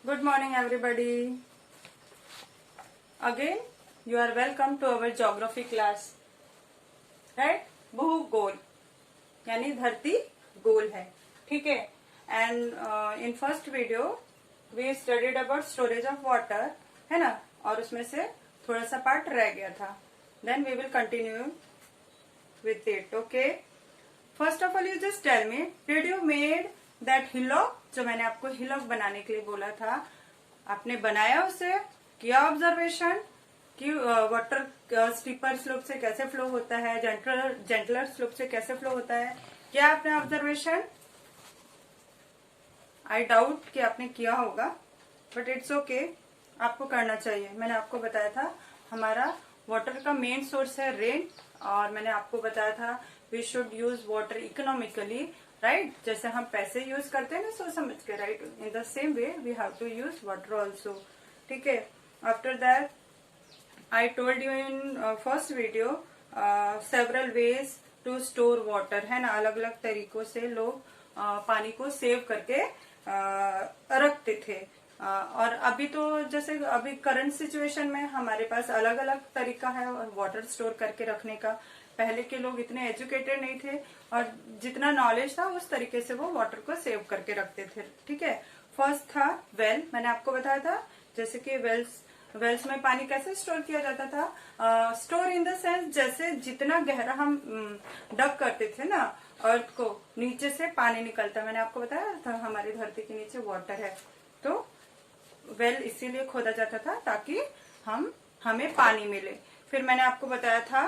Good morning, everybody. Again, you are welcome to our geography class. Right? भूगोल यानी धरती गोल है, ठीक है. And in first video we studied about storage of water, है ना, और उसमें से थोड़ा सा पार्ट रह गया था. Then we will continue with it. Okay, first of all you just tell me, did you made that hillock? जो मैंने आपको हिलॉक बनाने के लिए बोला था, आपने बनाया उसे? किया ऑब्जर्वेशन कि वाटर स्टीपर स्लोप से कैसे फ्लो होता है, जेंटलर स्लोप से कैसे फ्लो होता है? क्या आपने ऑब्जर्वेशन? आई डाउट कि आपने किया होगा, बट इट्स ओके, आपको करना चाहिए. मैंने आपको बताया था हमारा वाटर का मेन सोर्स है रेन, और मैंने आपको बताया था we should use water economically, right? जैसे हम पैसे यूज करते हैं ना सोच समझ के, right? In the same way we have to use water also, ठीक है. After that I told you in first video several ways to store water, है ना. अलग अलग तरीकों से लोग पानी को सेव करके रखते थे. और अभी तो जैसे अभी करंट सिचुएशन में हमारे पास अलग अलग तरीका है वाटर स्टोर करके रखने का. पहले के लोग इतने एजुकेटेड नहीं थे, और जितना नॉलेज था उस तरीके से वो वाटर को सेव करके रखते थे, ठीक है. फर्स्ट था वेल. मैंने आपको बताया था जैसे कि वेल्स में पानी कैसे स्टोर किया जाता था. स्टोर इन द सेंस जैसे जितना गहरा हम डग करते थे ना अर्थ को, नीचे से पानी निकलता. मैंने आपको बताया था हमारी धरती के नीचे वाटर है, तो वेल इसीलिए खोदा जाता था ताकि हमें पानी मिले. फिर मैंने आपको बताया था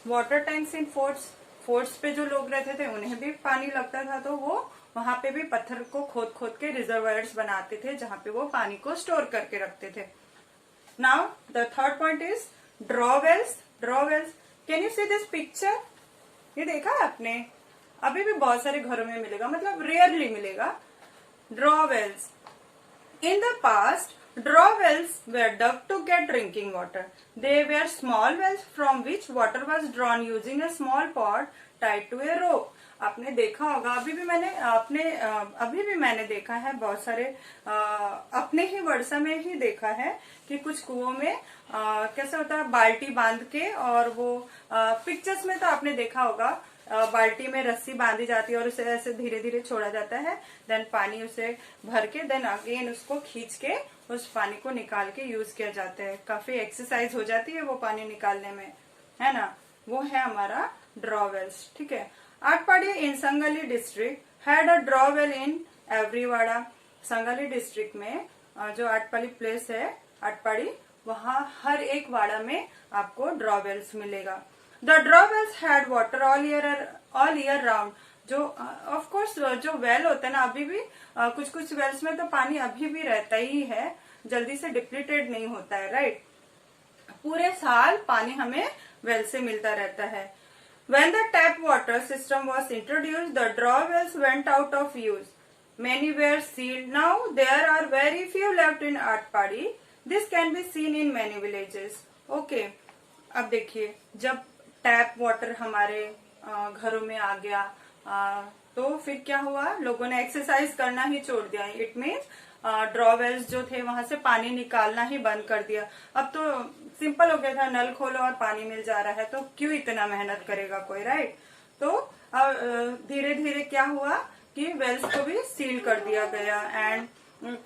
वाटर टैंक्स इन फोर्ट्स पे जो लोग रहते थे उन्हें भी पानी लगता था, तो वो वहां पे भी पत्थर को खोद खोद के रिजर्वायर्स बनाते थे जहां पे वो पानी को स्टोर करके रखते थे. Now the third point is draw wells. Can you see this picture? ये देखा आपने? अभी भी बहुत सारे घरों में मिलेगा, मतलब रेयरली मिलेगा. Draw wells. In the past, draw wells were dug to get drinking water. They were small wells from which water was drawn using a small pot tied to a rope. आपने देखा होगा, अभी भी मैंने देखा है बहुत सारे अपने ही वर्षा में ही देखा है कि कुछ कुओं में कैसे होता है, बाल्टी बांध के, और वो पिक्चर्स में तो आपने देखा होगा बाल्टी में रस्सी बांधी जाती है और उसे ऐसे धीरे धीरे छोड़ा जाता है. देन पानी उसे भर के देन अगेन उसको खींच के उस पानी को निकाल के यूज किया जाता है. काफी एक्सरसाइज हो जाती है वो पानी निकालने में, है ना. वो है हमारा ड्रॉवेल्स, ठीक है. Atpadi in Sangli district had a draw well in every वाड़ा. संगाली डिस्ट्रिक्ट में जो आटपाड़ी प्लेस है, आटपाड़ी, वहां हर एक वाड़ा में आपको ड्रॉवेल्स मिलेगा. The drawbells had water all year round. जो ऑफ कोर्स जो वेल होता है ना, अभी भी कुछ कुछ वेल्स में तो पानी अभी भी रहता ही है, जल्दी से डिप्लीटेड नहीं होता है, राइट. पूरे साल पानी हमें वेल से मिलता रहता है. When the tap water system was introduced, the drawbells went out of use. Many were sealed. Now there are very few left in Atpadi. This can be seen in many villages. Okay. अब देखिए, जब tap water हमारे घरों में आ गया तो फिर क्या हुआ, लोगों ने एक्सरसाइज करना ही छोड़ दिया. इट मीन्स ड्रॉवेल्स जो थे वहां से पानी निकालना ही बंद कर दिया. अब तो सिंपल हो गया था, नल खोलो और पानी मिल जा रहा है, तो क्यों इतना मेहनत करेगा कोई, राइट. तो धीरे धीरे क्या हुआ कि वेल्स को भी सील कर दिया गया. एंड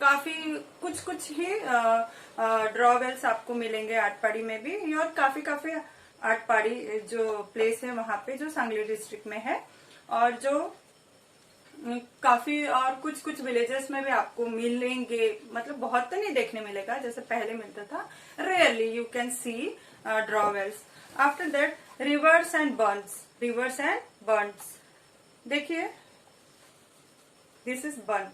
काफी कुछ ही ड्रॉवेल्स आपको मिलेंगे आटपाड़ी में भी, और काफी आटपाड़ी जो प्लेस है वहां पे जो सांगली डिस्ट्रिक्ट में है, और जो काफी और कुछ विलेजेस में भी आपको मिलेंगे. मतलब बहुत तो नहीं देखने मिलेगा जैसे पहले मिलता था, rarely you can see draw wells. After that rivers and burns. देखिए, this is burn.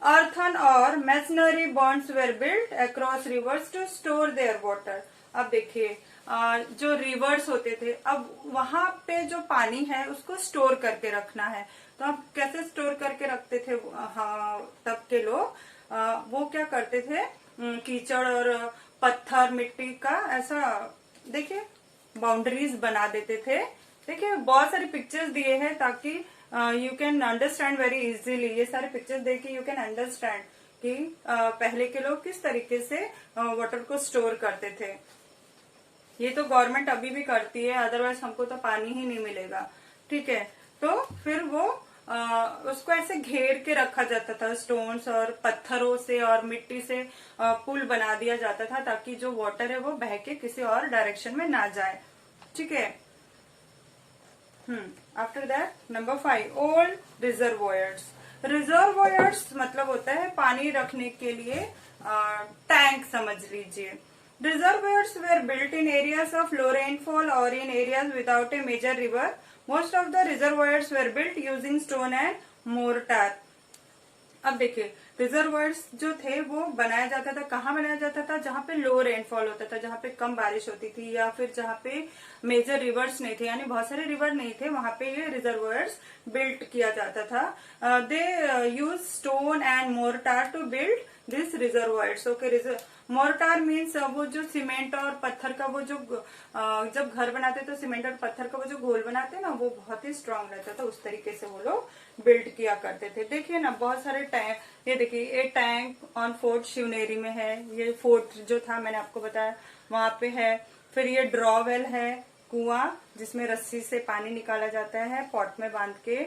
Earthen or masonry bonds were built across rivers to store their water. अब देखिए, जो रिवर्स होते थे, अब वहां पे जो पानी है उसको स्टोर करके रखना है, तो अब कैसे स्टोर करके रखते थे तब के लोग? वो क्या करते थे, कीचड़ और पत्थर मिट्टी का ऐसा देखिए बाउंड्रीज बना देते थे. देखिए बहुत सारी पिक्चर्स दिए हैं ताकि you can understand very easily. ये सारे पिक्चर्स देखिए, यू कैन अंडरस्टैंड कि पहले के लोग किस तरीके से वाटर को स्टोर करते थे। ये तो गवर्नमेंट अभी भी करती है, अदरवाइज हमको तो पानी ही नहीं मिलेगा। ठीक है, तो फिर वो उसको ऐसे घेर के रखा जाता था स्टोन्स और पत्थरों से और मिट्टी से पुल बना दिया जाता था, ताकि जो वाटर है वो बह के किसी और डायरेक्शन में ना जाए। ठीक है। After that number 5, old reservoirs. Reservoirs मतलब होता है पानी रखने के लिए टैंक समझ लीजिए। Reservoirs were built in areas of low rainfall or in areas without a major river. Most of the reservoirs were built using stone and mortar. अब देखिए, रिजर्वायर्स जो थे वो बनाया जाता था, कहाँ बनाया जाता था? जहाँ पे लो रेनफॉल होता था, जहाँ पे कम बारिश होती थी, या फिर जहाँ पे मेजर रिवर्स नहीं थे, यानी बहुत सारे रिवर नहीं थे, वहां पे ये रिजर्वायर्स बिल्ड किया जाता था। They use stone and mortar to build this reservoirs. Okay, mortar means वो जो सीमेंट और पत्थर का वो जो जब घर बनाते तो सीमेंट और पत्थर का वो जो घोल बनाते ना, वो बहुत ही स्ट्रांग रहता था, उस तरीके से वो लोग बिल्ड किया करते थे। देखिए ना, बहुत सारे टैंक, ये देखिए, ये टैंक ऑन फोर्ट शिवनेरी में है। ये फोर्ट जो था मैंने आपको बताया वहां पे है। फिर ये ड्रॉवेल है, कुआं जिसमें रस्सी से पानी निकाला जाता है पॉट में बांध के।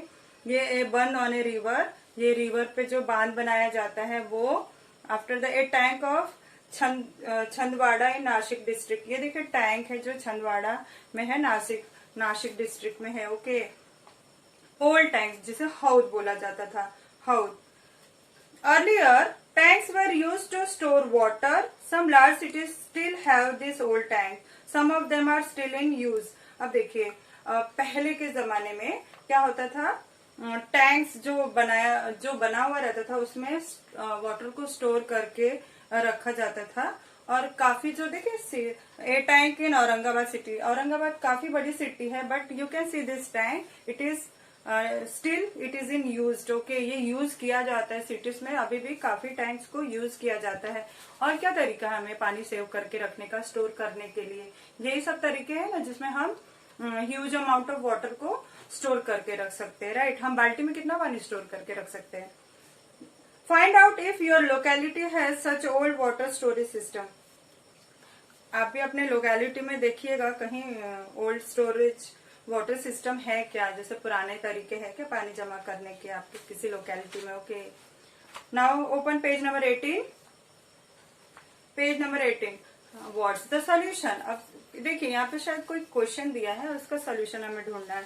ये बर्न ऑन ए रिवर, ये रिवर पे जो बांध बनाया जाता है वो। After the a tank of Chhandwada in Nashik district. ये देखिए टैंक है जो छंदवाड़ा में है, नासिक डिस्ट्रिक्ट में है। ओके, ओल्ड टैंक जिसे हौद बोला जाता था, हौद। Earlier tanks were used to store water. Some large cities still have this old tank, some of them are still in use. अब देखिए, पहले के जमाने में क्या होता था, टैंक्स जो बना हुआ रहता था उसमें वाटर को स्टोर करके रखा जाता था। और काफी जो देखिए, a tank in Aurangabad city, Aurangabad काफी बड़ी सिटी है, but you can see this tank, it is still it is in use. Okay, ये यूज किया जाता है सिटीज में, अभी भी काफी टैंक्स को यूज किया जाता है। और क्या तरीका है हमें पानी सेव करके रखने का, स्टोर करने के लिए? यही सब तरीके हैं ना जिसमें हम ह्यूज अमाउंट ऑफ वाटर को स्टोर करके रख सकते हैं। राइट, हम बाल्टी में कितना पानी स्टोर करके रख सकते हैं? Find out if your locality has such old water storage system. आप भी अपने लोकेलिटी में देखिएगा कहीं ओल्ड स्टोरेज वाटर सिस्टम है क्या, जैसे पुराने तरीके हैं क्या पानी जमा करने के आपके किसी लोकेलिटी में। Okay, now open page number 18। Page number 18, what's the solution. अब देखिए, यहाँ पे शायद कोई क्वेश्चन दिया है, उसका सोल्यूशन हमें ढूंढना है।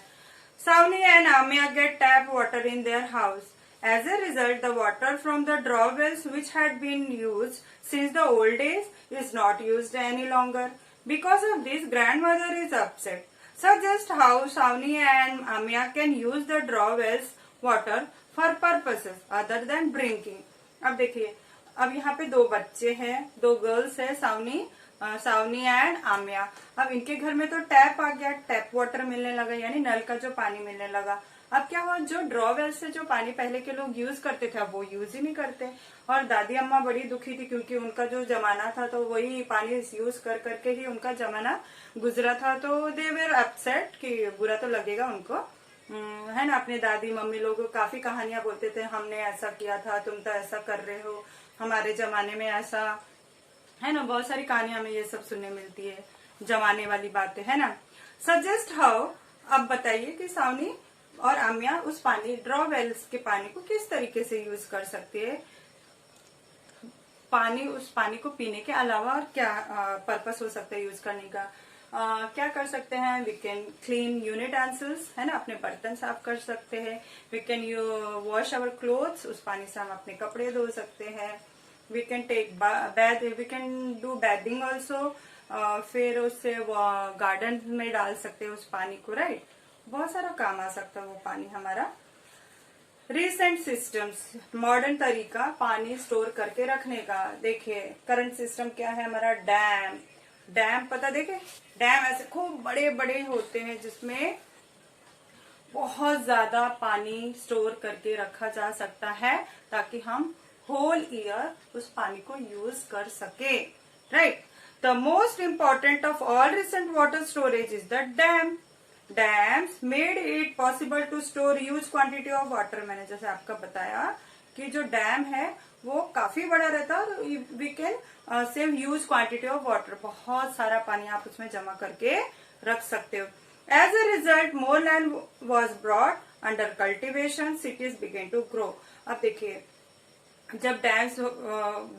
Savni and Amya get tap water in their house. As a result, the water from the draw wells which had been used since the old days is not used any longer. Because of this, grandmother is upset. Suggest how Savni and Amya can use the draw wells water for purposes other than drinking. अब देखिए, अब यहाँ पे दो बच्चे हैं, दो girls है, सावनी एंड आम्या। अब इनके घर में तो टैप आ गया, टैप वाटर मिलने लगा, यानी नल का जो पानी मिलने लगा। अब क्या हुआ, जो ड्रॉवेल से जो पानी पहले के लोग यूज करते थे, अब वो यूज ही नहीं करते। और दादी अम्मा बड़ी दुखी थी, क्योंकि उनका जो जमाना था तो वही पानी यूज कर करके ही उनका जमाना गुजरा था। तो दे वेर अपसेट कि बुरा तो लगेगा उनको, है ना। अपने दादी मम्मी लोग काफी कहानियां बोलते थे, हमने ऐसा किया था, तुम तो ऐसा कर रहे हो, हमारे जमाने में ऐसा, है ना। बहुत सारी कहानियां हमें ये सब सुनने मिलती है, जमाने वाली बातें, है ना। सजेस्ट हाउ, अब बताइए कि सावनी और आम्या उस पानी, ड्रॉ वेल्स के पानी को किस तरीके से यूज कर सकती है, उस पानी को पीने के अलावा और क्या पर्पस हो सकता है यूज करने का। क्या कर सकते हैं? वी कैन क्लीन यूटेंसिल्स, है ना, अपने बर्तन साफ कर सकते हैं। We can wash our clothes, उस पानी से हम अपने कपड़े धो सकते हैं। We can take bath, we can do bathing also. फिर उससे गार्डन में डाल सकते हैं उस पानी को, राइट। बहुत सारा काम आ सकता है वो पानी हमारा। रिसेंट सिस्टम्स, मॉडर्न तरीका पानी स्टोर करके रखने का। देखिए, करंट सिस्टम क्या है हमारा? डैम पता, देखे डैम ऐसे खूब बड़े बड़े होते हैं जिसमें बहुत ज्यादा पानी स्टोर करके रखा जा सकता है, ताकि हम होल ईयर उस पानी को यूज कर सके, right. The most important of all recent water storage is the dam. Dams made it possible to store huge quantity of water. मैंने जैसे आपका बताया कि जो डैम है वो काफी बड़ा रहता है और we can save huge quantity of water, बहुत सारा पानी आप उसमें जमा करके रख सकते हो। As a result more land was brought under cultivation, cities began to grow. अब देखिए जब डैम्स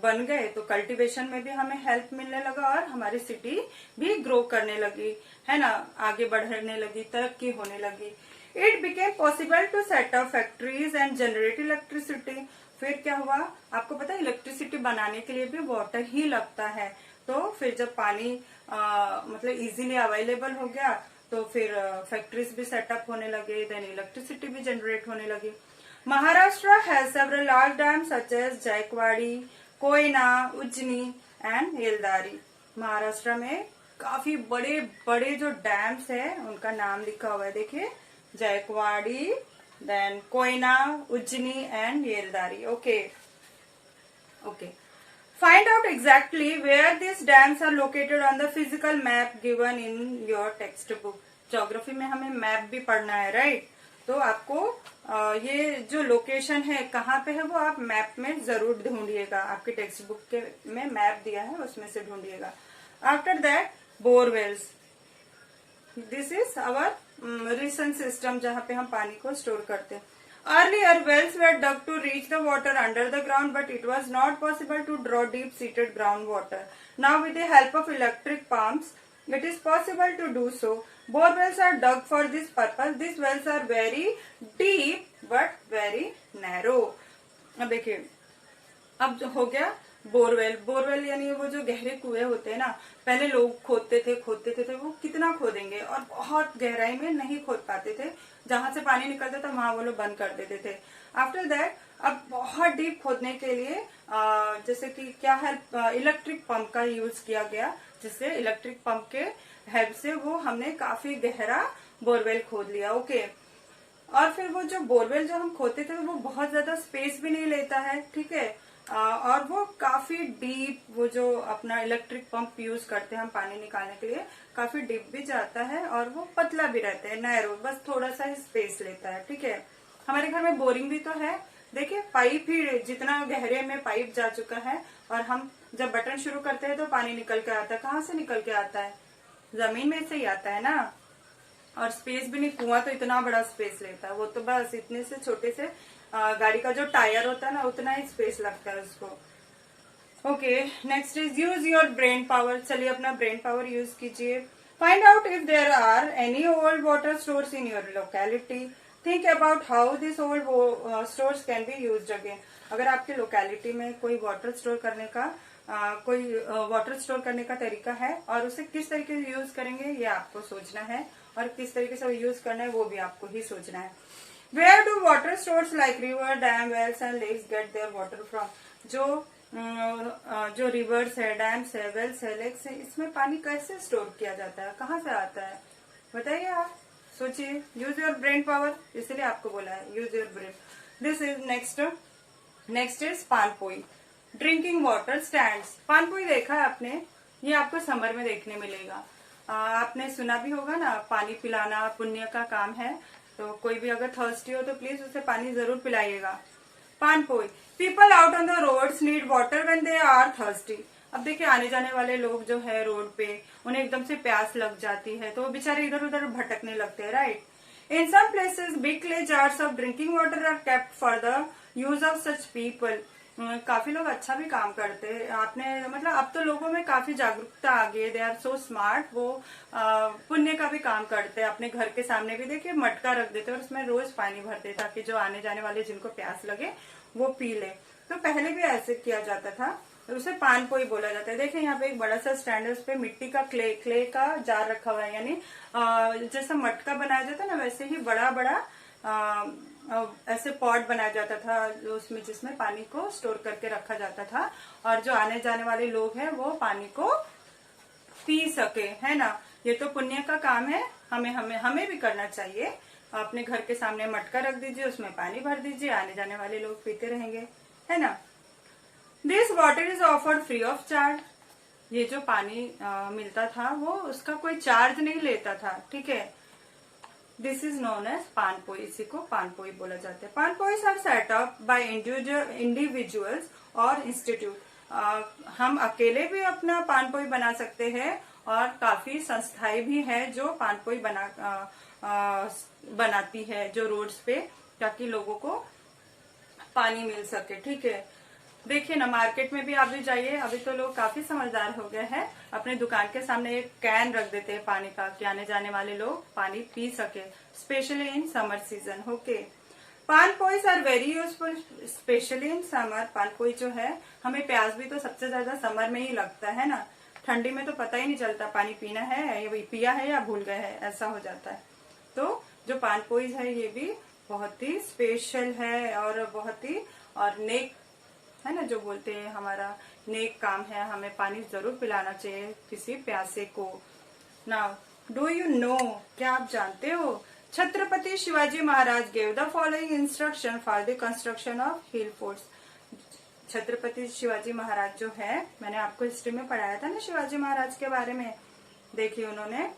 बन गए तो कल्टीवेशन में भी हमें हेल्प मिलने लगा और हमारी सिटी भी ग्रो करने लगी, है ना, आगे बढ़ने लगी, तरक्की होने लगी। It became possible to set up factories and generate electricity. फिर क्या हुआ, आपको पता है इलेक्ट्रिसिटी बनाने के लिए भी वाटर ही लगता है। तो फिर जब पानी मतलब इजीली अवेलेबल हो गया तो फिर फैक्ट्रीज भी सेटअप होने लगे, देन इलेक्ट्रिसिटी भी जनरेट होने लगी। Maharashtra has several large dams such as Jayakwadi, Koyna, Ujjani and Yeldari. Maharashtra में काफी बड़े बड़े जो डैम्स है उनका नाम लिखा हुआ है, देखिए Jayakwadi, then Koyna, Ujjani and Yeldari. Okay okay, find out exactly where these dams are located on the physical map given in your textbook। Geography में हमें मैप भी पढ़ना है, राइट? तो आपको ये जो लोकेशन है कहाँ पे है वो आप मैप में जरूर ढूंढिएगा, आपके टेक्स्ट बुक के में मैप दिया है उसमें से ढूंढिएगा। After that borewells, this is our recent system जहाँ पे हम पानी को स्टोर करते हैं। Earlier wells were dug to reach the water under the ground, but it was not possible to draw deep-seated groundwater. Now, with the help of electric pumps, it is possible to do so. Bore wells are dug for this purpose. These wells are very deep but very narrow. अब देखिए, अब हो गया borewell. Borewell यानी वो जो गहरे कुएं होते हैं ना, पहले लोग खोदते थे, वो कितना खोदेंगे और बहुत गहराई में नहीं खोद पाते थे, जहां से पानी निकलता था वहां वो लोग बंद कर देते थे। आफ्टर दैट अब बहुत डीप खोदने के लिए जैसे कि क्या हेल्प, इलेक्ट्रिक पंप का यूज किया गया, जिससे इलेक्ट्रिक पंप के हेल्प से वो हमने काफी गहरा बोरवेल खोद लिया। ओके, और फिर वो जो बोरवेल जो हम खोदते थे वो बहुत ज्यादा स्पेस भी नहीं लेता है, ठीक है, और वो काफी डीप, वो जो अपना इलेक्ट्रिक पंप यूज करते हैं हम पानी निकालने के लिए, काफी डीप भी जाता है और वो पतला भी रहता है, नैरो, बस थोड़ा सा ही स्पेस लेता है, ठीक है। हमारे घर में बोरिंग भी तो है, देखिए पाइप ही जितना गहरे में पाइप जा चुका है और हम जब बटन शुरू करते हैं तो पानी निकल के आता है। कहाँ से निकल के आता है? जमीन में से ही आता है ना, और स्पेस भी नहीं, कुआं तो इतना बड़ा स्पेस लेता है, वो तो बस इतने से छोटे से गाड़ी का जो टायर होता है ना उतना ही स्पेस लगता है उसको। Okay, next is use your brain power. चलिए अपना ब्रेन पावर यूज कीजिए। Find out if there are any old water stores in your locality. Think about how this old stores can be used again. अगर आपके locality में कोई water store करने का तरीका है और उसे किस तरीके से यूज करेंगे ये आपको सोचना है, और किस तरीके से यूज करना है वो भी आपको ही सोचना है। Where do water stores like river, dam, wells and lakes get their water from? जो रिवर्स है, डैम्स है, वेल्स है, लेक्स है, इसमें पानी कैसे स्टोर किया जाता है, कहाँ से आता है, बताइए आप, सोचिए। यूज योर ब्रेन पावर, इसलिए आपको बोला है use your brain. This is next is panpoi, drinking water stands. Panpoi देखा है आपने? ये आपको समर में देखने मिलेगा। आपने सुना भी होगा ना, पानी पिलाना पुण्य का काम है, तो कोई भी अगर थर्स्टी हो तो प्लीज उसे पानी जरूर पिलाइएगा। Panpoi, people out on the roads need water when they are thirsty. अब देखिए आने जाने वाले लोग जो है रोड पे, उन्हें एकदम से प्यास लग जाती है तो वो बेचारे इधर उधर भटकने लगते हैं, right. In some places big clay jars of drinking water are kept for the use of such people. काफी लोग अच्छा भी काम करते हैं, आपने मतलब अब तो लोगों में काफी जागरूकता आ गई है, दे आर सो स्मार्ट। वो पुण्य का भी काम करते हैं, अपने घर के सामने भी देखिए मटका रख देते हैं और उसमें रोज पानी भरते हैं ताकि जो आने जाने वाले जिनको प्यास लगे वो पी ले। तो पहले भी ऐसे किया जाता था, तो उसे पानपोई बोला जाता है। देखिए यहाँ पे एक बड़ा सा स्टैंड है, उस पे मिट्टी का क्ले का जार रखा हुआ है, यानी जैसा मटका बनाया जाता है ना वैसे ही बड़ा बड़ा ऐसे पॉट बनाया जाता था उसमें, जिसमें पानी को स्टोर करके रखा जाता था और जो आने जाने वाले लोग हैं वो पानी को पी सके, है ना। ये तो पुण्य का काम है, हमें भी करना चाहिए। अपने घर के सामने मटका रख दीजिए, उसमें पानी भर दीजिए, आने जाने वाले लोग पीते रहेंगे, है ना। This water is offered free of charge. ये जो पानी मिलता था वो उसका कोई चार्ज नहीं लेता था, ठीक है। This is known as panpoi, इसी को पानपोई बोला जाता है। Panpois are set up by individuals और इंस्टीट्यूट। हम अकेले भी अपना पानपोई बना सकते हैं और काफी संस्थाएं भी है जो पानपोई बनाती है जो रोड्स पे, ताकि लोगों को पानी मिल सके। ठीक है, देखिए ना, मार्केट में भी आप भी जाइए, अभी तो लोग काफी समझदार हो गए हैं, अपने दुकान के सामने एक कैन रख देते हैं पानी का कि आने जाने वाले लोग पानी पी सके, specially in summer season. Okay, panpois are very useful specially in summer. Panpoi जो है, हमें प्यास भी तो सबसे ज्यादा समर में ही लगता है ना, ठंडी में तो पता ही नहीं चलता पानी पीना है या पिया है या भूल गए है, ऐसा हो जाता है। तो जो पानपोईज है ये भी बहुत ही स्पेशल है और बहुत ही और नेक है ना, जो बोलते हैं हमारा नेक काम है, हमें पानी जरूर पिलाना चाहिए किसी प्यासे को। नाउ डू यू नो, क्या आप जानते हो, Chhatrapati Shivaji Maharaj gave the following instruction for the construction of hill forts. Chhatrapati Shivaji Maharaj जो है, मैंने आपको हिस्ट्री में पढ़ाया था ना शिवाजी महाराज के बारे में। देखिए, उन्होंने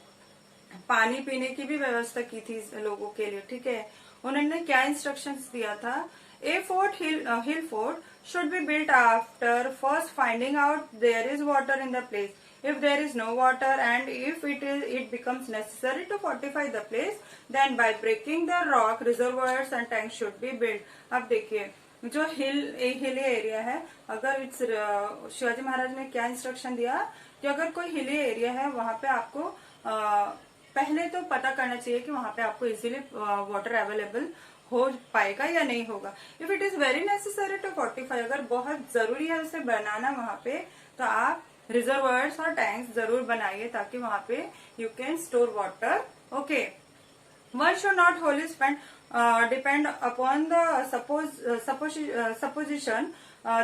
पानी पीने की भी व्यवस्था की थी लोगों के लिए। ठीक है, उन्होंने क्या इंस्ट्रक्शंस दिया था, A fort, hill fort should be built after first finding out there is water in the place. If there is no water and if it becomes necessary to fortify the place, then by breaking the rock, reservoirs and tanks should be built. अब देखिए, जो hilly area है, अगर शिवाजी महाराज ने क्या instruction दिया कि अगर कोई हिली एरिया है वहां पे आपको पहले तो पता करना चाहिए कि वहां पे आपको इजीली वाटर अवेलेबल हो पाएगा या नहीं होगा। If it is very necessary to fortify, अगर बहुत जरूरी है उसे बनाना वहां पे, तो आप रिजर्वायर्स और टैंक्स जरूर बनाइए ताकि वहां पे you can store water. Okay, one should not Holi depend upon the supposition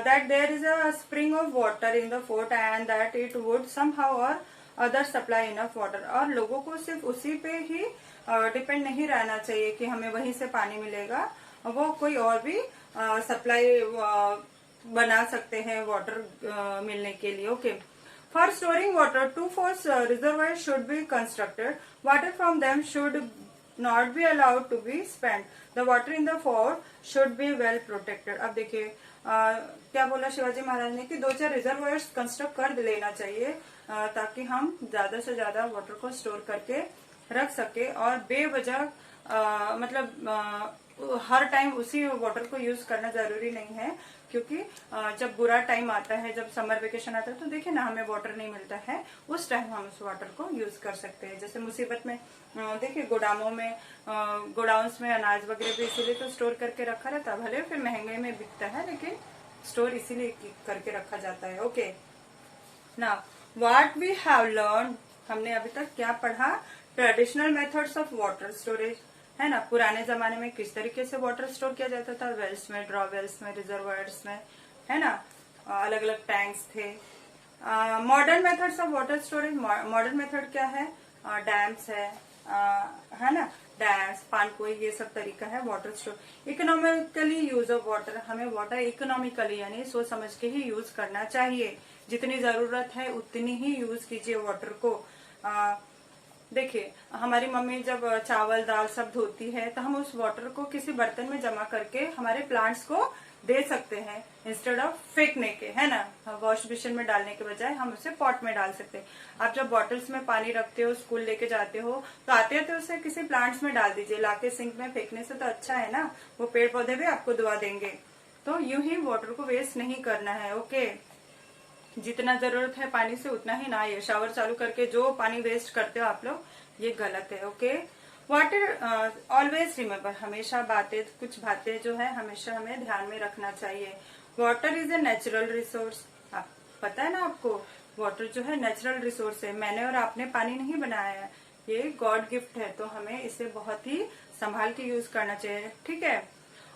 that there is a spring of water in the fort and that it would somehow or other supply enough water। और लोगों को सिर्फ उसी पे ही depend नहीं रहना चाहिए कि हमें वहीं से पानी मिलेगा, वो कोई और भी सप्लाई बना सकते हैं वाटर मिलने के लिए। Okay, for storing water 2 forts reservoir should be constructed, water from them should not be allowed to be spend, the water in the fort should be well protected. अब देखिए क्या बोला शिवाजी महाराज ने कि 2-4 रिजर्वायर्स कंस्ट्रक्ट कर लेना चाहिए ताकि हम ज्यादा से ज्यादा वाटर को स्टोर करके रख सके और बेवजह हर टाइम उसी वाटर को यूज करना जरूरी नहीं है, क्योंकि जब बुरा टाइम आता है, जब समर वेकेशन आता है, तो देखिए ना हमें वाटर नहीं मिलता है, उस टाइम हम उस वाटर को यूज कर सकते हैं। जैसे मुसीबत में देखिए गोडाउन्स में अनाज वगैरह भी इसीलिए तो स्टोर करके रखा रहता है, भले फिर महंगे में बिकता है लेकिन स्टोर इसीलिए करके रखा जाता है। Okay, now what we have learn, हमने अभी तक क्या पढ़ा, traditional methods of water storage, है ना, पुराने जमाने में किस तरीके से वाटर स्टोर किया जाता था, वेल्स में, ड्रॉ वेल्स में, रिजर्वायर्स में, है ना, अलग अलग टैंक्स थे। Modern methods of water storage, modern method क्या है, डैम्स है ना, डैम्स, पानपोई, ये सब तरीका है water store. Economically use of water, हमें वाटर इकोनॉमिकली यानी सोच समझ के ही यूज करना चाहिए, जितनी जरूरत है उतनी ही यूज कीजिए वाटर को। देखिए हमारी मम्मी जब चावल दाल सब धोती है तो हम उस वाटर को किसी बर्तन में जमा करके हमारे प्लांट्स को दे सकते हैं, इंस्टेड ऑफ फेंकने के, है ना, वॉश बेसिन में डालने के बजाय हम उसे पॉट में डाल सकते हैं। आप जब बॉटल्स में पानी रखते हो, स्कूल लेके जाते हो, तो आते हैं तो उसे किसी प्लांट्स में डाल दीजिए, लाके सिंक में फेंकने से तो अच्छा है ना, वो पेड़ पौधे भी आपको दुआ देंगे। तो यूं ही वाटर को वेस्ट नहीं करना है। ओके, जितना जरूरत है पानी से उतना ही ना, ये शावर चालू करके जो पानी वेस्ट करते हो आप लोग, ये गलत है। ओके, वाटर ऑलवेज रिमेम्बर, हमेशा कुछ बातें जो है हमेशा हमें ध्यान में रखना चाहिए। Water is a natural resource, पता है ना आपको, वाटर जो है नेचुरल रिसोर्स है, मैंने और आपने पानी नहीं बनाया है, ये गॉड गिफ्ट है, तो हमें इसे बहुत ही संभाल के यूज करना चाहिए। ठीक है,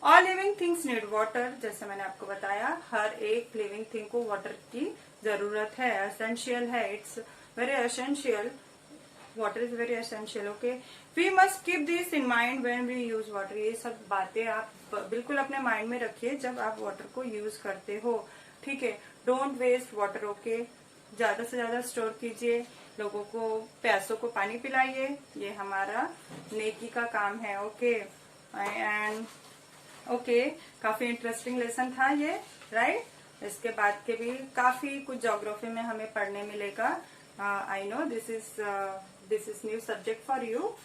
all living things need water, जैसे मैंने आपको बताया हर एक लिविंग थिंग को वाटर की जरूरत है, एसेंशियल है, it's very essential, water is very essential. Okay, we must keep this in mind when we use water, ये सब बातें आप बिल्कुल अपने माइंड में रखिए जब आप वाटर को यूज करते हो। ठीक है, डोंट वेस्ट वाटर। ओके, ज्यादा से ज्यादा स्टोर कीजिए, लोगों को प्यासों को पानी पिलाइए, ये हमारा नेकी का काम है। ओके, एंड ओके, काफी इंटरेस्टिंग लेसन था ये, राइट। इसके बाद के भी काफी कुछ ज्योग्राफी में हमें पढ़ने मिलेगा। I know this is new subject for you.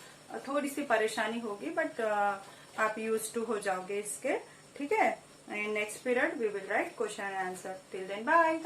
थोड़ी सी परेशानी होगी बट आप यूज टू हो जाओगे इसके, ठीक है। In next period we will write question and answer. Till then bye.